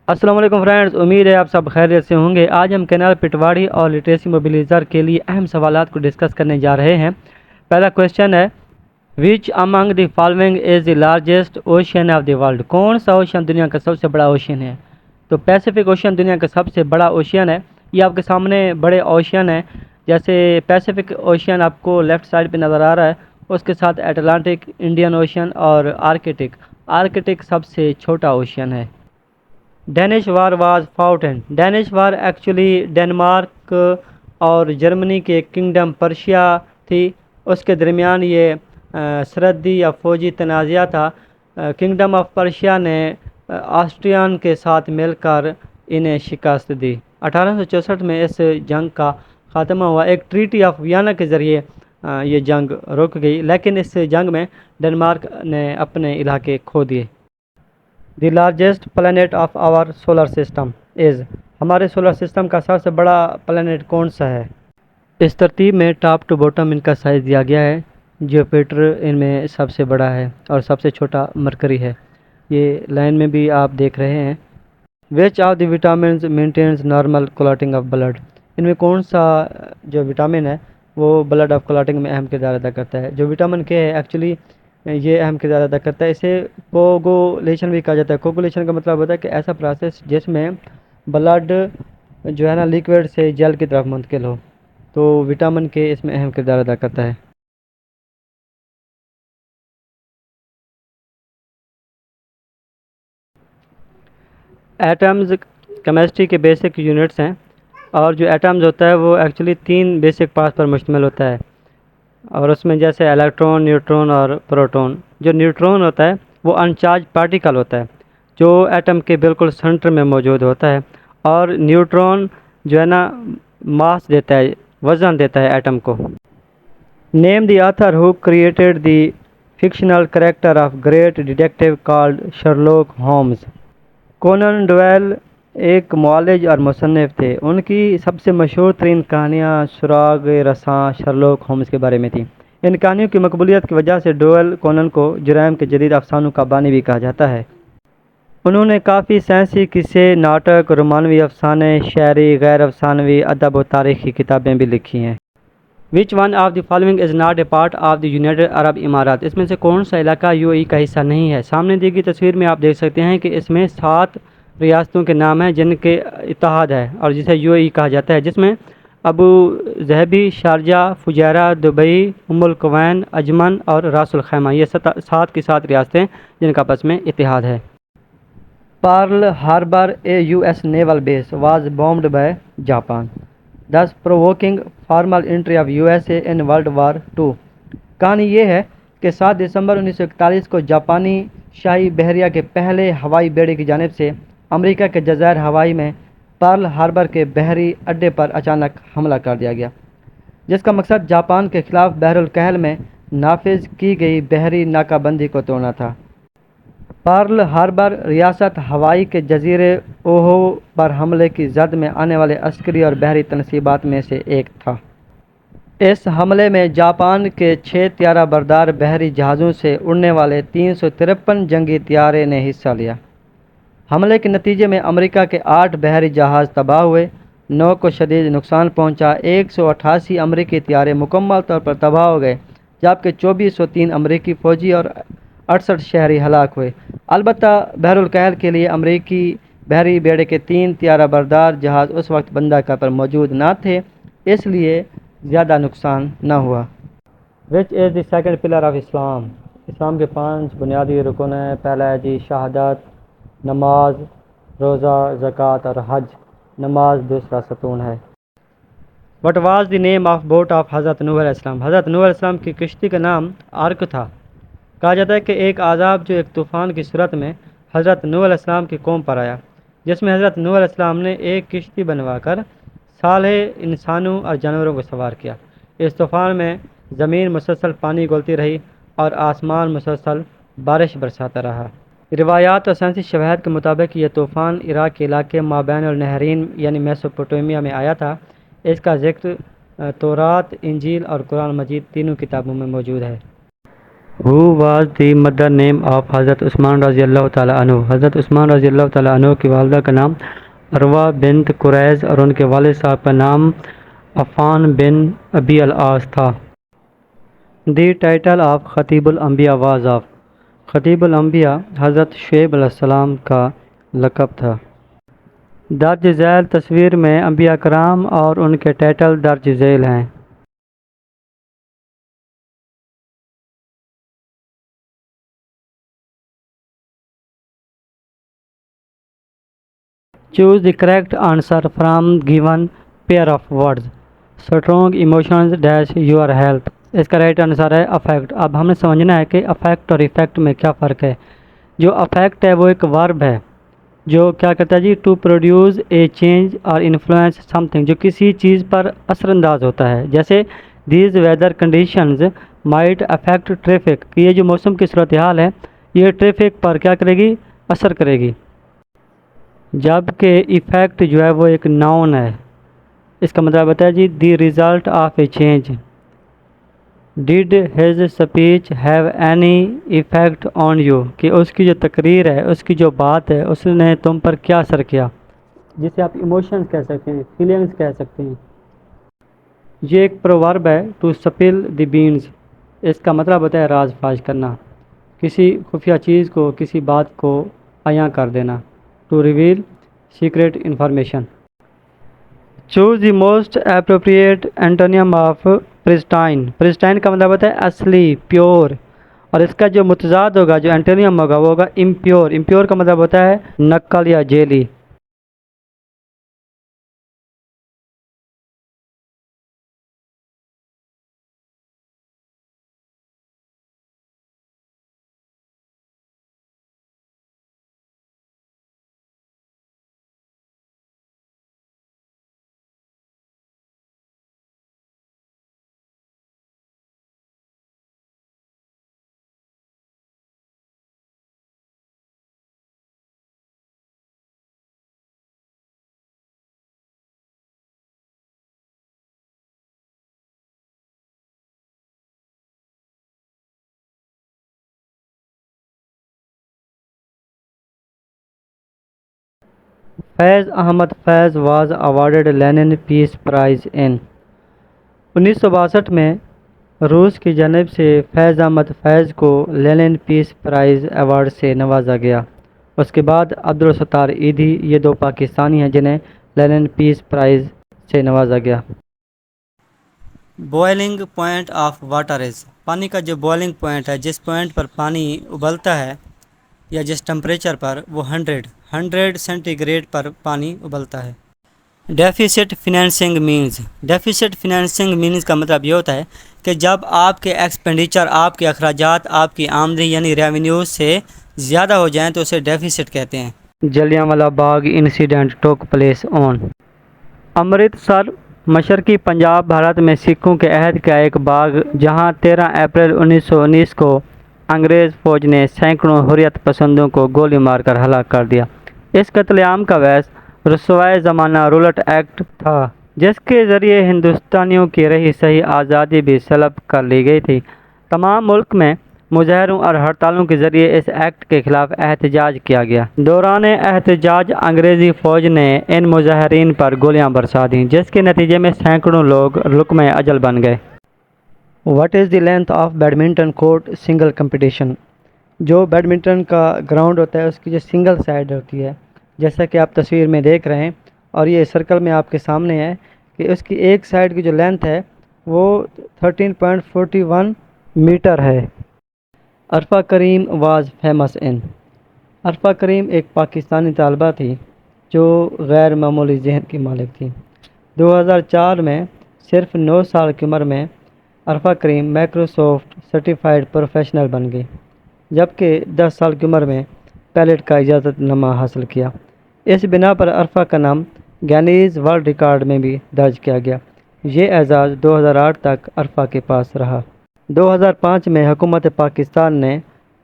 السلام علیکم فرینڈز، امید ہے آپ سب خیریت سے ہوں گے۔ آج ہم کینال پٹواڑی اور لٹریسی موبیلائزر کے لیے اہم سوالات کو ڈسکس کرنے جا رہے ہیں۔ پہلا کویشچن ہے، which among the following is the largest ocean of the world? کون سا اوشین دنیا کا سب سے بڑا اوشین ہے؟ تو پیسیفک اوشین دنیا کا سب سے بڑا اوشین ہے۔ یہ آپ کے سامنے بڑے اوشین ہیں، جیسے پیسیفک اوشین آپ کو لیفٹ سائڈ پہ نظر آ رہا ہے، اس کے ساتھ اٹلانٹک، انڈین اوشین اور آرکٹک۔ آرکٹک سب سے چھوٹا اوشین ہے۔ Danish war was fought in? Danish war actually Denmark اور جرمنی کے کنگڈم پرشیا تھی، اس کے درمیان یہ سرحدی یا فوجی تنازعہ تھا۔ کنگڈم آف پرشیا نے آسٹریان کے ساتھ مل کر انہیں شکست دی۔ 1864 میں اس جنگ کا خاتمہ ہوا۔ ایک ٹریٹی آف ویانا کے ذریعے یہ جنگ رک گئی، لیکن اس جنگ میں ڈنمارک نے اپنے علاقے کھو دیے۔ The largest planet of our solar system is? ہمارے سولر سسٹم کا سب سے بڑا پلانیٹ کون سا ہے؟ اس ترتیب میں ٹاپ ٹو باٹم ان کا سائز دیا گیا ہے۔ جوپیٹر ان میں سب سے بڑا ہے اور سب سے چھوٹا مرکری ہے۔ یہ لائن میں بھی آپ دیکھ رہے ہیں۔ Which of the vitamins maintains normal clotting of blood? ان میں کون سا جو وٹامن ہے وہ بلڈ آف کلاٹنگ میں اہم کردار ادا کرتا ہے؟ جو وٹامن کے ہے ایکچولی یہ اہم کردار ادا کرتا ہے۔ اسے کوگولیشن بھی کہا جاتا ہے۔ کوگولیشن کا مطلب ہوتا ہے کہ ایسا پروسیس جس میں بلڈ جو ہے نا لیکوڈ سے جل کی طرف منتقل ہو، تو وٹامن کے اس میں اہم کردار ادا کرتا ہے۔ ایٹمز کیمسٹری کے بیسک یونٹس ہیں، اور جو ایٹمز ہوتا ہے وہ ایکچولی 3 بیسک پارٹس پر مشتمل ہوتا ہے، اور اس میں جیسے الیکٹرون، نیوٹرون اور پروٹون۔ جو نیوٹرون ہوتا ہے وہ انچارج پارٹیکل ہوتا ہے جو ایٹم کے بالکل سنٹر میں موجود ہوتا ہے، اور نیوٹرون جو ہے نا ماس دیتا ہے، وزن دیتا ہے ایٹم کو۔ Name the author who created the fictional character of great detective called Sherlock Holmes? Conan Doyle ایک معالج اور مصنف تھے۔ ان کی سب سے مشہور ترین کہانیاں سراغ رساں شرلاک ہومز کے بارے میں تھیں۔ ان کہانیوں کی مقبولیت کی وجہ سے ڈویل کونان کو جرائم کے جدید افسانوں کا بانی بھی کہا جاتا ہے۔ انہوں نے کافی سائنسی قصے، ناٹک، رومانوی افسانے، شعری، غیر افسانوی ادب و تاریخی کتابیں بھی لکھی ہیں۔ Which one of the following is not a part of the United Arab Emirates? اس میں سے کون سا علاقہ UAE کا حصہ نہیں ہے؟ سامنے دی گئی تصویر میں آپ دیکھ سکتے ہیں کہ اس میں 7 ریاستوں کے نام ہیں جن کے اتحاد ہے اور جسے UAE کہا جاتا ہے، جس میں Abu Dhabi, Sharjah, Fujairah, Dubai, Al Quwain, Ajman اور راس الخیمہ۔ یہ 7 کی 7 ریاستیں جن کا آپس میں اتحاد ہے۔ Pearl Harbor a US naval base was bombed by Japan, thus provoking formal entry of USA in World War II۔ کہانی یہ ہے کہ 7 دسمبر 1941 کو جاپانی شاہی بحریہ کے پہلے ہوائی بیڑے کی جانب سے امریکہ کے جزائر ہوائی میں پارل ہاربر کے بحری اڈے پر اچانک حملہ کر دیا گیا، جس کا مقصد جاپان کے خلاف بحر الکاہل میں نافذ کی گئی بحری ناکہ بندی کو توڑنا تھا۔ پارل ہاربر ریاست ہوائی کے جزیرے اوہو پر حملے کی زد میں آنے والے عسکری اور بحری تنصیبات میں سے ایک تھا۔ اس حملے میں جاپان کے 6 طیارہ بردار بحری جہازوں سے اڑنے والے 353 جنگی طیارے نے حصہ لیا۔ حملے کے نتیجے میں امریکہ کے 8 بحری جہاز تباہ ہوئے، 9 کو شدید نقصان پہنچا، 188 امریکی طیارے مکمل طور پر تباہ ہو گئے، جبکہ 2403 امریکی فوجی اور 68 شہری ہلاک ہوئے۔ البتہ بحر الکاہل کے لیے امریکی بحری بیڑے کے 3 طیارہ بردار جہاز اس وقت بندرگاہ پر موجود نہ تھے، اس لیے زیادہ نقصان نہ ہوا۔ وچ از دی سیکنڈ پلر آف اسلام؟ اسلام کے 5 بنیادی رکن ہیں۔ پہلا ہے جی شہادت، نماز، روزہ، زکوٰۃ اور حج۔ نماز دوسرا ستون ہے۔ What was the name of boat of حضرت نوح علیہ السلام؟ حضرت نوح علیہ السلام کی کشتی کا نام عرق تھا۔ کہا جاتا ہے کہ ایک عذاب جو ایک طوفان کی صورت میں حضرت نوح علیہ السلام کی قوم پر آیا، جس میں حضرت نوح علیہ السلام نے ایک کشتی بنوا کر صالح انسانوں اور جانوروں کو سوار کیا۔ اس طوفان میں زمین مسلسل پانی گھولتی رہی اور آسمان مسلسل بارش برساتا رہا۔ روایات اور سائنسی شواہد کے مطابق یہ طوفان عراق کے علاقے مابین النہرین یعنی میسوپوٹیمیا میں آیا تھا۔ اس کا ذکر تورات، انجیل اور قرآن مجید تینوں کتابوں میں موجود ہے۔ Who was the mother name of حضرت عثمان رضی اللہ تعالیٰ عنہ؟ حضرت عثمان رضی اللہ تعالیٰ عنہ کی والدہ کا نام عروہ بنت قریظ اور ان کے والد صاحب کا نام عفان بن ابی العاص تھا۔ The title of خطیب الانبیاء was of خطیب الانبیاء حضرت شعیب علیہ السلام کا لقب تھا۔ درج ذیل تصویر میں انبیاء کرام اور ان کے ٹائٹل درج ذیل ہیں۔ Choose the correct answer from given pair of words. Strong emotions dash your health. اس کا رائٹ آنسر ہے افیکٹ۔ اب ہمیں سمجھنا ہے کہ افیکٹ اور ایفیکٹ میں کیا فرق ہے۔ جو افیکٹ ہے وہ ایک ورب ہے جو کیا کرتا ہے جی ٹو پروڈیوس اے چینج اور انفلوئنس سم تھنگ، جو کسی چیز پر اثر انداز ہوتا ہے۔ جیسے these weather conditions might affect traffic, کہ یہ جو موسم کی صورتحال ہے یہ ٹریفک پر کیا کرے گی، اثر کرے گی۔ جبکہ ایفیکٹ جو ہے وہ ایک ناؤن ہے۔ اس کا مطلب ہوتا ہے جی the result of a change. Did his speech have any effect on you, کہ اس کی جو تقریر ہے، اس کی جو بات ہے، اس نے تم پر کیا اثر کیا، جسے آپ ایموشنز کہہ سکتے ہیں، فیلنگز کہہ سکتے ہیں۔ یہ ایک پروورب ہے ٹو سپل دی بینز۔ اس کا مطلب ہوتا ہے راز فاش کرنا، کسی خفیہ چیز کو، کسی بات کو عیاں کر دینا، to reveal secret information. Choose the most appropriate antonym of pristine. Pristine کا مطلب ہوتا ہے اصلی، پیور، اور اس کا جو متضاد ہوگا، جو اینٹونیم ہوگا وہ ہوگا امپیور۔ امپیور کا مطلب ہوتا ہے نکل یا جیلی۔ Faiz Ahmad Faiz was awarded Lenin peace prize in. 1962 میں روس کی جانب سے فیض احمد فیض کو لینن پیس پرائز ایوارڈ سے نوازا گیا۔ اس کے بعد عبدالستار ایدھی، یہ دو پاکستانی ہیں جنہیں لینن پیس پرائز سے نوازا گیا۔ Boiling point of water is, پانی کا جو بوائلنگ پوائنٹ ہے، جس پوائنٹ پر پانی ابلتا ہے یا جس ٹمپریچر پر، وہ 100 سینٹی گریڈ پر پانی ابلتا ہے۔ Deficit financing means, deficit financing means کا مطلب یہ ہوتا ہے کہ جب آپ کے ایکسپینڈیچر، آپ کے اخراجات، آپ کی آمدنی یعنی ریونیو سے زیادہ ہو جائیں تو اسے ڈیفیسٹ کہتے ہیں۔ Jallianwala Bagh incident took place on. Amritsar مشرقی پنجاب بھارت میں سکھوں کے عہد کا ایک باغ، جہاں 13 اپریل 1919 کو انگریز فوج نے سینکڑوں حریت پسندوں کو گولی مار کر ہلاک کر دیا۔ اس قتل عام کا باعث رسوائے زمانہ رولٹ ایکٹ تھا، جس کے ذریعے ہندوستانیوں کی رہی سہی آزادی بھی سلب کر لی گئی تھی۔ تمام ملک میں مظاہروں اور ہڑتالوں کے ذریعے اس ایکٹ کے خلاف احتجاج کیا گیا۔ دوران احتجاج انگریزی فوج نے ان مظاہرین پر گولیاں برسا دیں، جس کے نتیجے میں سینکڑوں لوگ رقم اجل بن گئے۔ What is the length of badminton court single competition? جو بیڈمنٹن کا گراؤنڈ ہوتا ہے اس کی جو سنگل سائڈ ہوتی ہے، جیسا کہ آپ تصویر میں دیکھ رہے ہیں اور یہ سرکل میں آپ کے سامنے ہے کہ اس کی ایک سائڈ کی جو لینتھ ہے وہ 13.41 میٹر ہے۔ عرفہ کریم واز فیمس ان۔ عرفہ کریم ایک پاکستانی طالبہ تھی جو غیر معمولی ذہن کی مالک تھی۔ 2004 میں صرف 9 سال کی عمر میں عرفہ کریم مائیکروسافٹ سرٹیفائیڈ پروفیشنل بن گئی، جبکہ 10 سال کی عمر میں پائلٹ کا اجازت نامہ حاصل کیا۔ اس بنا پر عرفہ کا نام گینیز ورلڈ ریکارڈ میں بھی درج کیا گیا۔ یہ اعزاز 2008 تک عرفہ کے پاس رہا۔ 2005 میں حکومت پاکستان نے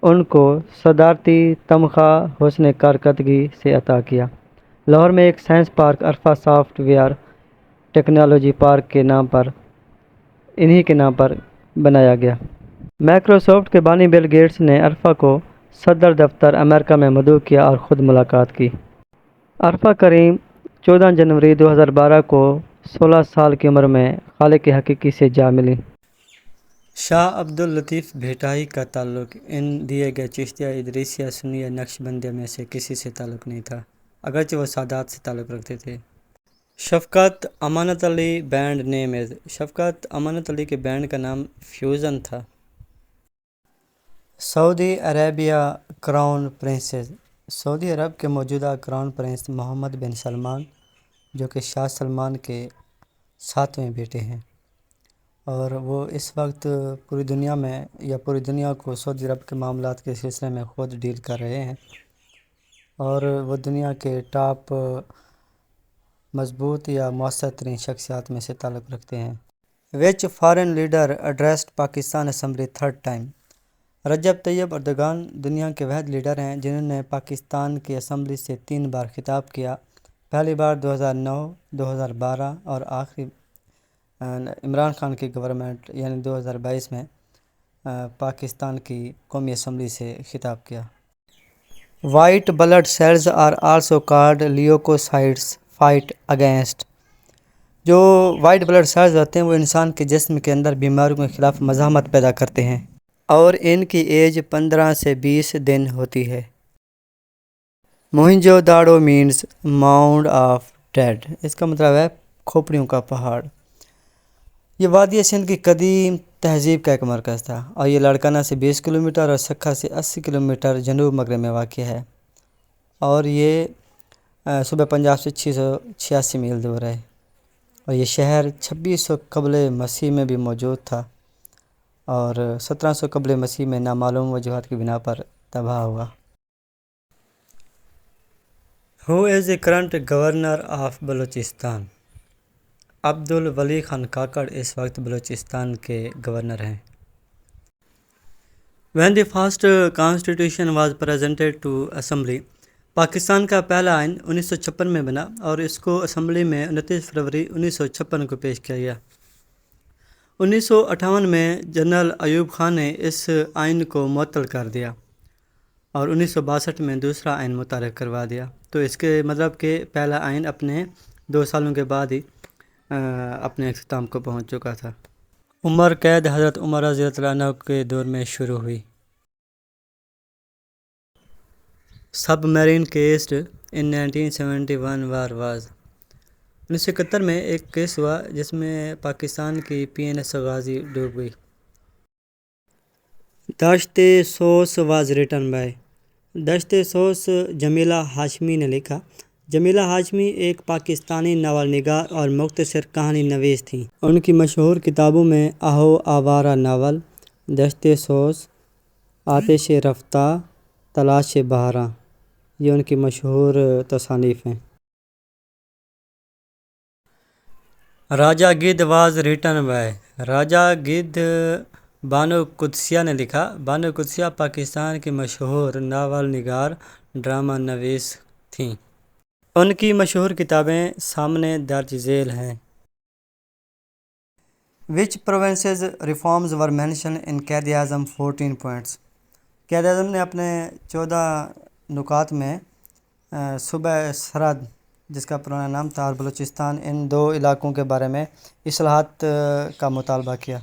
ان کو صدارتی تمغہ حسن کارکردگی سے عطا کیا۔ لاہور میں ایک science park Arfa software technology park کے نام پر انہی کے نام پر بنایا گیا۔ مائکروسافٹ کے بانی بل گیٹس نے عرفہ کو صدر دفتر امریکہ میں مدعو کیا اور خود ملاقات کی۔ عرفہ کریم 14 جنوری 2012 کو 16 سال کی عمر میں خالق حقیقی سے جا ملی۔ شاہ عبداللطیف بھٹائی کا تعلق ان دیے گئے چشتیہ، ادریسیہ، سنیہ، نقشبندیہ میں سے کسی سے تعلق نہیں تھا، اگرچہ وہ سادات سے تعلق رکھتے تھے۔ شفقت امانت علی بینڈ نیم از شفقت امانت علی کے بینڈ کا نام فیوژن تھا۔ سعودی عربیہ کراؤن پرنسز سعودی عرب کے موجودہ کراؤن پرنس محمد بن سلمان، جو کہ شاہ سلمان کے 7ویں بیٹے ہیں، اور وہ اس وقت پوری دنیا میں یا پوری دنیا کو سعودی عرب کے معاملات کے سلسلے میں خود ڈیل کر رہے ہیں، اور وہ دنیا کے ٹاپ مضبوط یا مؤثر ترین شخصیات میں سے تعلق رکھتے ہیں۔ Which foreign leader addressed Pakistan assembly third time Recep Tayyip Erdogan دنیا کے واحد لیڈر ہیں جنہوں نے پاکستان کی اسمبلی سے 3 بار خطاب کیا، پہلی بار 2009، 2012 اور آخری عمران خان کی گورنمنٹ یعنی 2022 میں پاکستان کی قومی اسمبلی سے خطاب کیا۔ White blood cells are also called leukocytes fight against جو وائٹ بلڈ سیلز ہوتے ہیں وہ انسان کے جسم کے اندر بیماریوں کے خلاف مزاحمت پیدا کرتے ہیں، اور ان کی ایج 15 سے 20 دن ہوتی ہے۔ موہنجو داڑو مینز ماؤنڈ آف ڈیڈ، اس کا مطلب ہے کھوپڑیوں کا پہاڑ۔ یہ وادی سندھ کی قدیم تہذیب کا ایک مرکز تھا، اور یہ لاڑکانہ سے 20 کلومیٹر اور سکھا سے 80 کلومیٹر جنوب مغرب میں واقع ہے، اور یہ صوبہ پنجاب سے 686 میل دور ہے، اور یہ شہر 2600 قبل مسیح میں بھی موجود تھا، اور 1700 قبل مسیح میں نامعلوم وجوہات کی بنا پر تباہ ہوا۔ Who is the current governor of Balochistan? Abdul Wali Khan Kakar اس وقت بلوچستان کے گورنر ہیں۔ When the first constitution was presented to assembly Pakistan کا پہلا آئین 1956 میں بنا، اور اس کو اسمبلی میں 29 فروری 1956 کو پیش کیا گیا۔ 1958 میں جنرل ایوب خان نے اس آئین کو معطل کر دیا، اور 1962 میں دوسرا آئین متعارف کروا دیا، تو اس کے مطلب کہ پہلا آئین اپنے 2 سالوں کے بعد ہی اپنے اختتام کو پہنچ چکا تھا۔ عمر قید حضرت عمر رضی اللہ عنہ کے دور میں شروع ہوئی۔ سب میرین کیسڈ ان 1971 وار واز 1971 میں ایک کیس ہوا جس میں پاکستان کی PNS غازی ڈوب گئی۔ دشت سوس واز ریٹن بائی دشت سوس جمیلہ ہاشمی نے لکھا۔ جمیلہ ہاشمی ایک پاکستانی ناول نگار اور مختصر کہانی نویس تھیں۔ ان کی مشہور کتابوں میں آہو آوارہ ناول، دشت سوس، آتش رفتہ، تلاش بہاراں، یہ ان کی مشہور تصانیف ہیں۔ راجہ گدھ واز ریٹن بائی راجہ گدھ بانو قدسیہ نے لکھا۔ بانو قدسیہ پاکستان کی مشہور ناول نگار، ڈرامہ نویس تھیں۔ ان کی مشہور کتابیں سامنے درج ذیل ہیں۔ Which provinces reforms were mention in Quaid Azam 14 points Quaid Azam نے اپنے 14 نکات میں صوبہ سرحد جس کا پرانا نام تھا اور بلوچستان، ان 2 علاقوں کے بارے میں اصلاحات کا مطالبہ کیا۔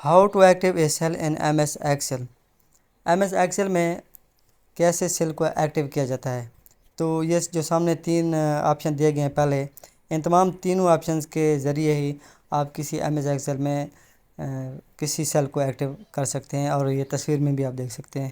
How to activate a cell in MS excel MS excel میں کیسے سیل کو ایکٹیو کیا جاتا ہے؟ تو یہ جو سامنے 3 آپشن دیے گئے ہیں، پہلے ان تمام تینوں آپشنز کے ذریعے ہی آپ کسی MS ایکسل میں کسی سیل کو ایکٹیو کر سکتے ہیں، اور یہ تصویر میں بھی آپ دیکھ سکتے ہیں۔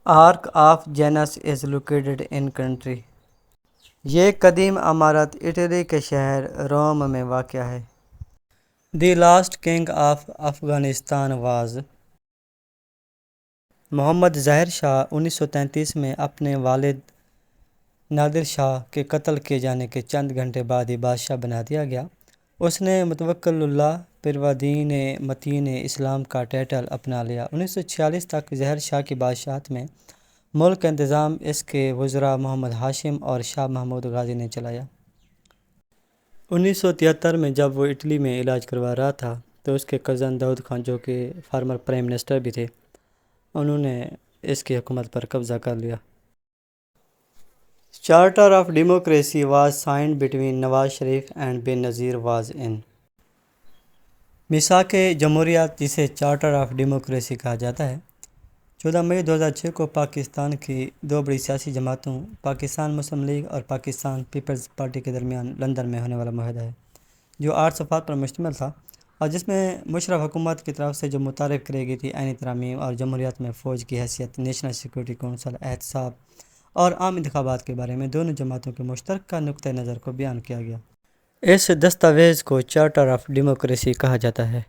Arc of Janus is located in country یہ قدیم عمارت اٹلی کے شہر روم میں واقع ہے۔ The last king of Afghanistan was Muhammad Zahir Shah 1933 میں اپنے والد نادر شاہ کے قتل کیے جانے کے چند گھنٹے بعد ہی بادشاہ بنا دیا گیا۔ اس نے متوکل اللہ پروردین متین اسلام کا ٹائٹل اپنا لیا۔ 1946 تک ظاہر شاہ کی بادشاہت میں ملک کا انتظام اس کے وزراء محمد ہاشم اور شاہ محمود غازی نے چلایا۔ 1973 میں جب وہ اٹلی میں علاج کروا رہا تھا تو اس کے کزن داؤد خان جو کہ فارمر پرائم منسٹر بھی تھے، انہوں نے اس کی حکومت پر قبضہ کر لیا۔ Charter of democracy was signed between Nawaz Sharif and بے نظیر واز ان میثاق جمہوریت، جسے چارٹر آف ڈیموکریسی کہا جاتا ہے، 14 مئی 2006 کو پاکستان کی دو بڑی سیاسی جماعتوں پاکستان مسلم لیگ اور پاکستان پیپلز پارٹی کے درمیان لندن میں ہونے والا معاہدہ ہے، جو 8 صفحات پر مشتمل تھا اور جس میں مشرف حکومت کی طرف سے جو متعارف کرائی گئی تھی عینی ترامیم اور جمہوریت میں فوج کی حیثیت، نیشنل سیکورٹی کونسل، احتساب اور عام انتخابات کے بارے میں دونوں جماعتوں کے مشترکہ نقطہ نظر کو بیان کیا گیا۔ اس دستاویز کو چارٹر آف ڈیموکریسی کہا جاتا ہے۔